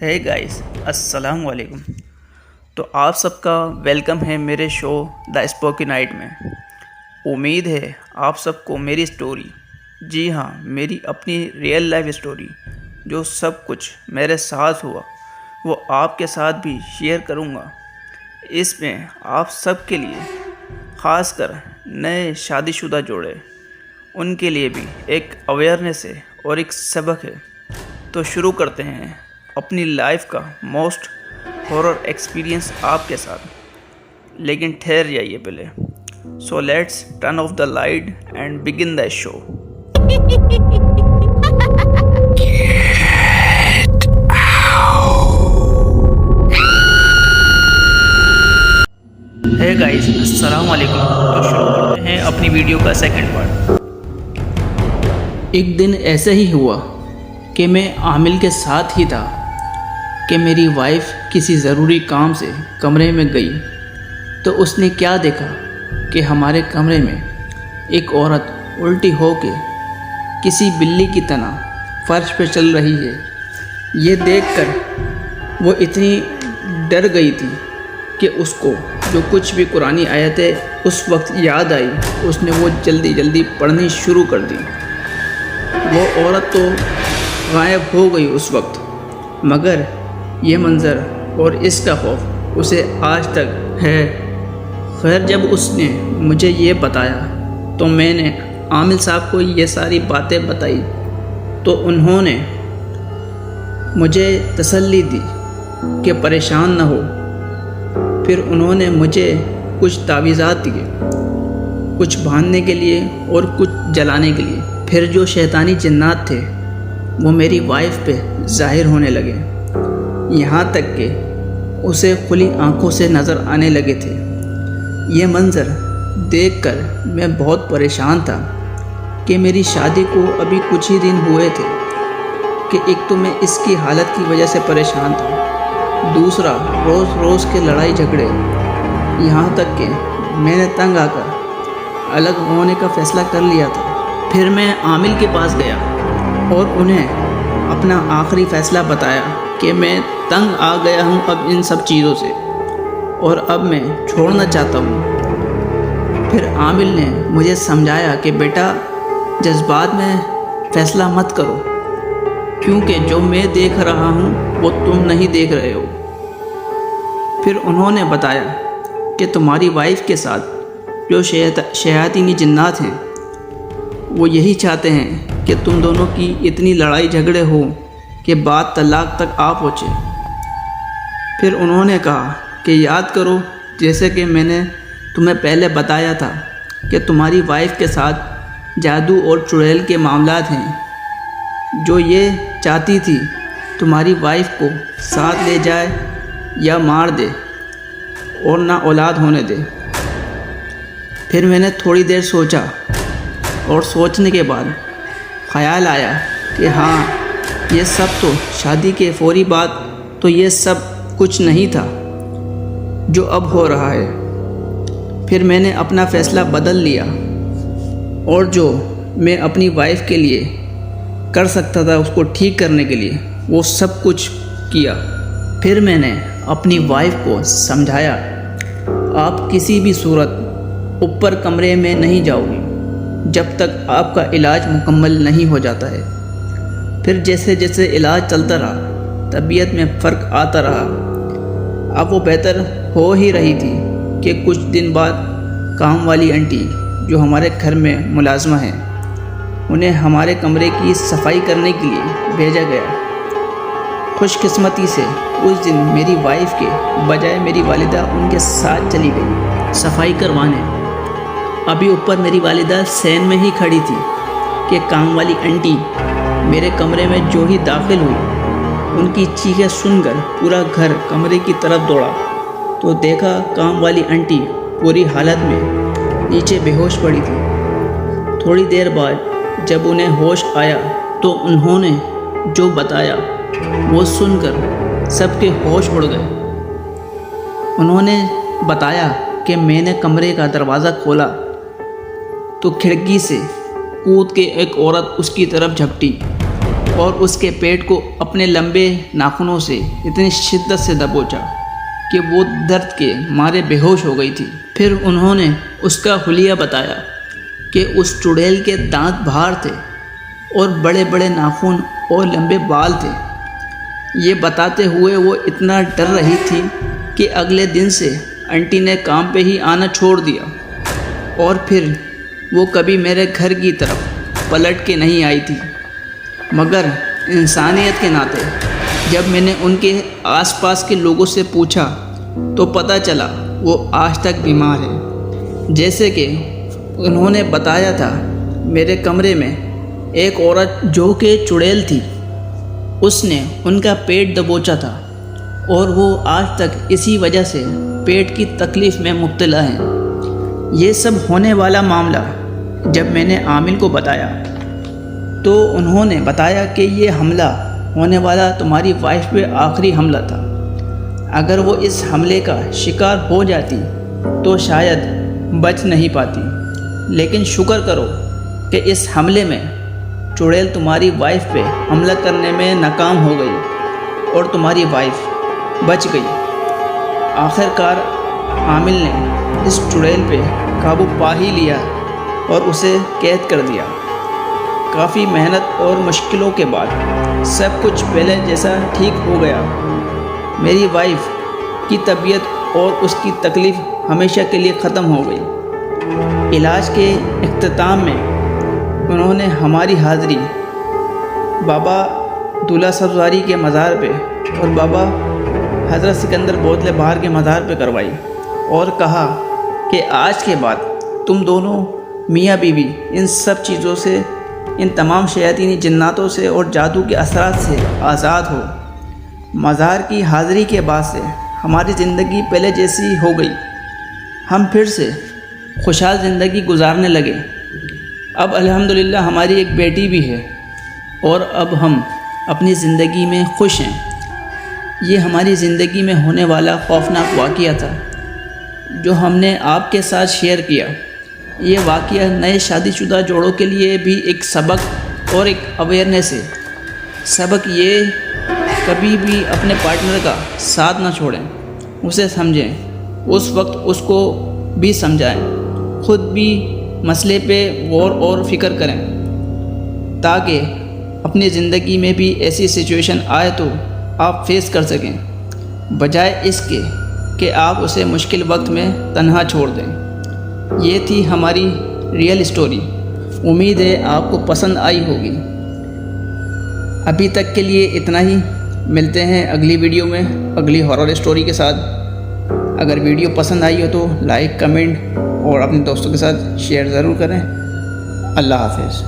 ہے گائز، السلام علیکم۔ تو آپ سب کا ویلکم ہے میرے شو دا اسپوکی نائٹ میں۔ امید ہے آپ سب کو میری سٹوری، جی ہاں میری اپنی ریئل لائف سٹوری، جو سب کچھ میرے ساتھ ہوا وہ آپ کے ساتھ بھی شیئر کروں گا۔ اس میں آپ سب کے لیے، خاص کر نئے شادی شدہ جوڑے، ان کے لیے بھی ایک اویئرنیس ہے اور ایک سبق ہے۔ تو شروع کرتے ہیں اپنی لائف کا موسٹ ہارر ایکسپیرینس آپ کے ساتھ، لیکن ٹھہر جائیے پہلے۔ So let's turn off the light and begin the show. Hey guys, السلام علیکم۔ تو شروع کرتے ہیں اپنی ویڈیو کا سیکنڈ پارٹ۔ ایک دن ایسے ہی ہوا کہ میں عامل کے ساتھ ہی تھا کہ میری وائف کسی ضروری کام سے کمرے میں گئی تو اس نے کیا دیکھا کہ ہمارے کمرے میں ایک عورت الٹی ہو کے کسی بلی کی طرح فرش پہ چل رہی ہے۔ یہ دیکھ کر وہ اتنی ڈر گئی تھی کہ اس کو جو کچھ بھی قرآنی آیتیں اس وقت یاد آئی، اس نے وہ جلدی پڑھنی شروع کر دی۔ وہ عورت تو غائب ہو گئی اس وقت، مگر یہ منظر اور اس کا خوف اسے آج تک ہے۔ خیر، جب اس نے مجھے یہ بتایا تو میں نے عامل صاحب کو یہ ساری باتیں بتائی تو انہوں نے مجھے تسلی دی کہ پریشان نہ ہو۔ پھر انہوں نے مجھے کچھ تعویذات دیے، کچھ باندھنے کے لیے اور کچھ جلانے کے لیے۔ پھر جو شیطانی جنات تھے وہ میری وائف پہ ظاہر ہونے لگے، یہاں تک کہ اسے کھلی آنکھوں سے نظر آنے لگے تھے۔ یہ منظر دیکھ کر میں بہت پریشان تھا کہ میری شادی کو ابھی کچھ ہی دن ہوئے تھے کہ ایک تو میں اس کی حالت کی وجہ سے پریشان تھا، دوسرا روز کے لڑائی جھگڑے، یہاں تک کہ میں نے تنگ آ کر الگ ہونے کا فیصلہ کر لیا تھا۔ پھر میں عامل کے پاس گیا اور انہیں اپنا آخری فیصلہ بتایا کہ میں تنگ آ گیا ہوں اب ان سب چیزوں سے اور اب میں چھوڑنا چاہتا ہوں۔ پھر عامل نے مجھے سمجھایا کہ بیٹا، جذبات میں فیصلہ مت کرو، کیونکہ جو میں دیکھ رہا ہوں وہ تم نہیں دیکھ رہے ہو۔ پھر انہوں نے بتایا کہ تمہاری وائف کے ساتھ جو شیاطینی جنات ہیں وہ یہی چاہتے ہیں کہ تم دونوں کی اتنی لڑائی جھگڑے ہو کہ بات طلاق تک آ پہنچے۔ پھر انہوں نے کہا کہ یاد کرو، جیسے کہ میں نے تمہیں پہلے بتایا تھا کہ تمہاری وائف کے ساتھ جادو اور چڑیل کے معاملات ہیں، جو یہ چاہتی تھی تمہاری وائف کو ساتھ لے جائے یا مار دے اور نہ اولاد ہونے دے۔ پھر میں نے تھوڑی دیر سوچا اور سوچنے کے بعد خیال آیا کہ ہاں، یہ سب تو شادی کے فوری بعد تو یہ سب کچھ نہیں تھا جو اب ہو رہا ہے۔ پھر میں نے اپنا فیصلہ بدل لیا اور جو میں اپنی وائف کے لیے کر سکتا تھا اس کو ٹھیک کرنے کے لیے وہ سب کچھ کیا۔ پھر میں نے اپنی وائف کو سمجھایا، آپ کسی بھی صورت اوپر کمرے میں نہیں جاؤ گی جب تک آپ کا علاج مکمل نہیں ہو جاتا ہے۔ پھر جیسے جیسے علاج چلتا رہا طبیعت میں فرق آتا رہا۔ اب وہ بہتر ہو ہی رہی تھی کہ کچھ دن بعد کام والی آنٹی جو ہمارے گھر میں ملازمہ ہیں، انہیں ہمارے کمرے کی صفائی کرنے کے لیے بھیجا گیا۔ خوش قسمتی سے اس دن میری وائف کے بجائے میری والدہ ان کے ساتھ چلی گئی صفائی کروانے۔ ابھی اوپر میری والدہ سین میں ہی کھڑی تھی کہ کام والی آنٹی میرے کمرے میں جو ہی داخل ہوئی، ان کی چیخیں سن کر پورا گھر کمرے کی طرف دوڑا تو دیکھا کام والی آنٹی پوری حالت میں نیچے بے ہوش پڑی تھی۔ تھوڑی دیر بعد جب انہیں ہوش آیا تو انہوں نے جو بتایا وہ سن کر سب کے ہوش اڑ گئے۔ انہوں نے بتایا کہ میں نے کمرے کا دروازہ کھولا تو کھڑکی سے کود کے ایک عورت اس کی طرف جھپٹی اور اس کے پیٹ کو اپنے لمبے ناخنوں سے اتنی شدت سے دبوچا کہ وہ درد کے مارے بے ہوش ہو گئی تھی۔ پھر انہوں نے اس کا حلیہ بتایا کہ اس چڑیل کے دانت باہر تھے اور بڑے بڑے ناخن اور لمبے بال تھے۔ یہ بتاتے ہوئے وہ اتنا ڈر رہی تھی کہ اگلے دن سے آنٹی نے کام پہ ہی آنا چھوڑ دیا اور پھر وہ کبھی میرے گھر کی طرف پلٹ کے نہیں آئی تھی۔ مگر انسانیت کے ناطے جب میں نے ان کے آس پاس کے لوگوں سے پوچھا تو پتہ چلا وہ آج تک بیمار ہے۔ جیسے کہ انہوں نے بتایا تھا، میرے کمرے میں ایک عورت جو کہ چڑیل تھی، اس نے ان کا پیٹ دبوچا تھا اور وہ آج تک اسی وجہ سے پیٹ کی تکلیف میں مبتلا ہیں۔ یہ سب ہونے والا معاملہ جب میں نے عامل کو بتایا تو انہوں نے بتایا کہ یہ حملہ ہونے والا تمہاری وائف پہ آخری حملہ تھا۔ اگر وہ اس حملے کا شکار ہو جاتی تو شاید بچ نہیں پاتی، لیکن شکر کرو کہ اس حملے میں چڑیل تمہاری وائف پہ حملہ کرنے میں ناکام ہو گئی اور تمہاری وائف بچ گئی۔ آخر کار عامل نے اس چڑیل پہ قابو پا ہی لیا اور اسے قید کر دیا۔ کافی محنت اور مشکلوں کے بعد سب کچھ پہلے جیسا ٹھیک ہو گیا۔ میری وائف کی طبیعت اور اس کی تکلیف ہمیشہ کے لیے ختم ہو گئی۔ علاج کے اختتام میں انہوں نے ہماری حاضری بابا دولہ سبزواری کے مزار پہ اور بابا حضرت سکندر بوتلے بہار کے مزار پہ کروائی اور کہا کہ آج کے بعد تم دونوں میاں بیوی ان سب چیزوں سے، ان تمام شیاطینی جناتوں سے اور جادو کے اثرات سے آزاد ہو۔ مزار کی حاضری کے بعد سے ہماری زندگی پہلے جیسی ہو گئی۔ ہم پھر سے خوشحال زندگی گزارنے لگے۔ اب الحمدللہ ہماری ایک بیٹی بھی ہے اور اب ہم اپنی زندگی میں خوش ہیں۔ یہ ہماری زندگی میں ہونے والا خوفناک واقعہ تھا جو ہم نے آپ کے ساتھ شیئر کیا۔ یہ واقعہ نئے شادی شدہ جوڑوں کے لیے بھی ایک سبق اور ایک اویئرنیس ہے۔ سبق یہ، کبھی بھی اپنے پارٹنر کا ساتھ نہ چھوڑیں، اسے سمجھیں، اس وقت اس کو بھی سمجھائیں، خود بھی مسئلے پہ غور اور فکر کریں تاکہ اپنی زندگی میں بھی ایسی سچویشن آئے تو آپ فیس کر سکیں، بجائے اس کے کہ آپ اسے مشکل وقت میں تنہا چھوڑ دیں۔ یہ تھی ہماری ریئل اسٹوری۔ امید ہے آپ کو پسند آئی ہوگی۔ ابھی تک کے لیے اتنا ہی، ملتے ہیں اگلی ویڈیو میں اگلی ہارر اسٹوری کے ساتھ۔ اگر ویڈیو پسند آئی ہو تو لائک، کمنٹ اور اپنے دوستوں کے ساتھ شیئر ضرور کریں۔ اللہ حافظ۔